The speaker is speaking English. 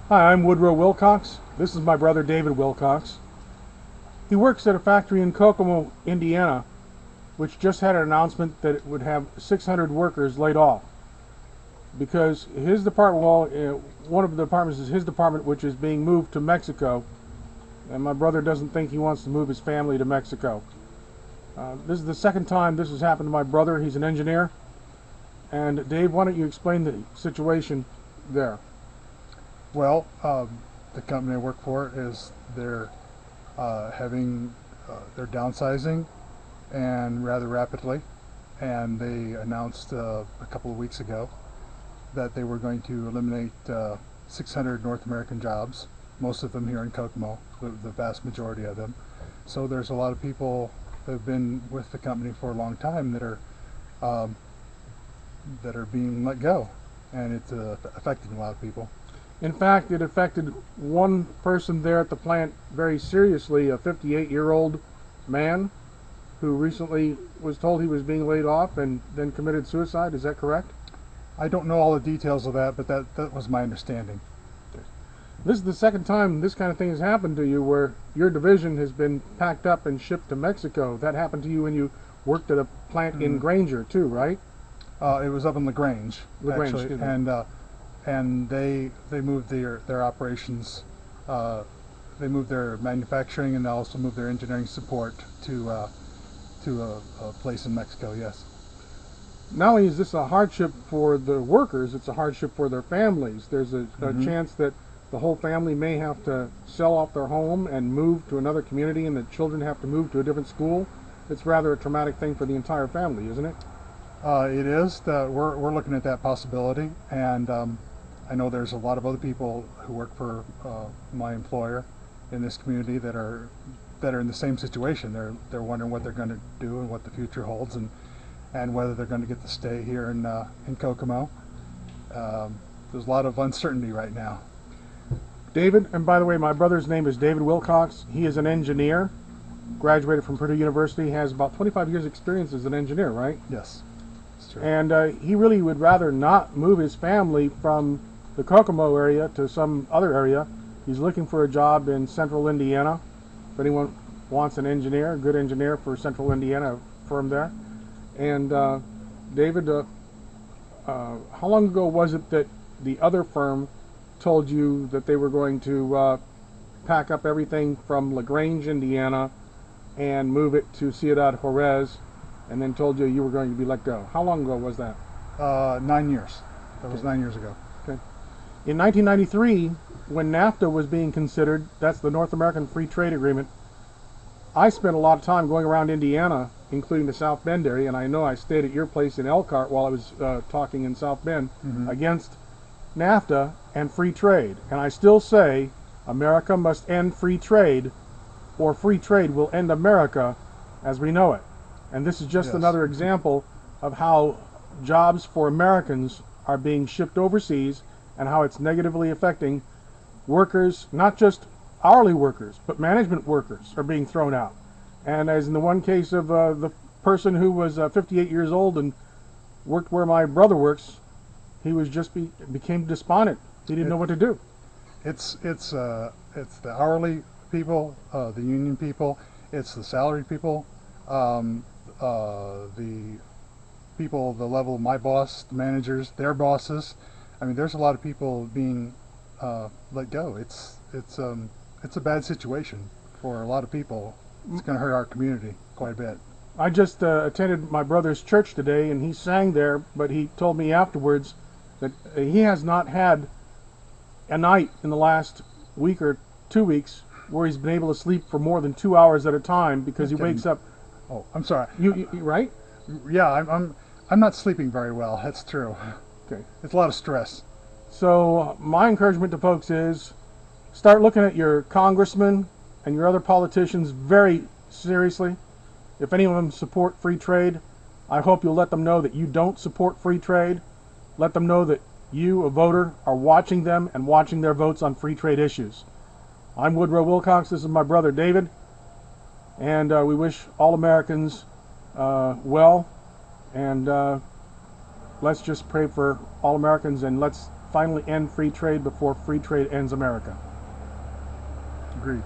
Hi, I'm Woodrow Wilcox. This is my brother David Wilcox. He works at a factory in Kokomo, Indiana, which just had an announcement that it would have 600 workers laid off because his department, one of the departments is his department, which is being moved to Mexico, and my brother doesn't think he wants to move his family to Mexico. This is the second time this has happened to my brother. He's an engineer. And Dave, why don't you explain the situation there? Well, the company I work for is they're they're downsizing and rather rapidly, and they announced a couple of weeks ago that they were going to eliminate 600 North American jobs, most of them here in Kokomo, the vast majority of them. So there's a lot of people that have been with the company for a long time that are being let go, and it's affecting a lot of people. In fact, it affected one person there at the plant very seriously, a 58-year-old man who recently was told he was being laid off and then committed suicide. Is that correct? I don't know all the details of that, but that was my understanding. This is the second time this kind of thing has happened to you, where your division has been packed up and shipped to Mexico. That happened to you when you worked at a plant in Granger too, right? It was up in LaGrange, actually, and they moved their operations. They moved their manufacturing, and they also moved their engineering support to a place in Mexico. Yes. Not only is this a hardship for the workers, it's a hardship for their families. There's a chance that the whole family may have to sell off their home and move to another community, and the children have to move to a different school. It's rather a traumatic thing for the entire family, isn't it? It is. We're looking at that possibility, and I know there's a lot of other people who work for my employer in this community that are in the same situation. They're wondering what they're going to do and what the future holds, and whether they're going to get to stay here in Kokomo. There's a lot of uncertainty right now. David, and by the way, my brother's name is David Wilcox. He is an engineer, graduated from Purdue University, has about 25 years experience as an engineer, right? Yes, that's true. And he really would rather not move his family from the Kokomo area to some other area. He's looking for a job in central Indiana. If anyone wants an engineer, a good engineer for central Indiana, firm there. And David, how long ago was it that the other firm told you that they were going to pack up everything from LaGrange, Indiana, and move it to Ciudad Juarez, and then told you were going to be let go? How long ago was that? 9 years. That was 9 years ago. Okay. In 1993, when NAFTA was being considered, that's the North American Free Trade Agreement, I spent a lot of time going around Indiana, including the South Bend area, and I know I stayed at your place in Elkhart while I was talking in South Bend against NAFTA and free trade. And I still say America must end free trade, or free trade will end America as we know it. And this is just another example of how jobs for Americans are being shipped overseas, and how it's negatively affecting workers, not just hourly workers, but management workers are being thrown out. And as in the one case of the person who was 58 years old and worked where my brother works, he was became despondent. He didn't know what to do. It's the hourly people, the union people, it's the salaried people, the people, the level of my boss, the managers, their bosses. I mean, there's a lot of people being let go. It's a bad situation for a lot of people. It's going to hurt our community quite a bit. I just attended my brother's church today, and he sang there, but he told me afterwards that he has not had a night in the last week or 2 weeks where he's been able to sleep for more than 2 hours at a time because he wakes up. Oh, I'm sorry. You right? Yeah, I'm not sleeping very well. That's true. Okay. It's a lot of stress. So my encouragement to folks is start looking at your congressmen and your other politicians very seriously. If any of them support free trade, I hope you'll let them know that you don't support free trade. Let them know that you, a voter, are watching them and watching their votes on free trade issues. I'm Woodrow Wilcox. This is my brother David. And we wish all Americans well. And let's just pray for all Americans, and let's finally end free trade before free trade ends America. Agreed.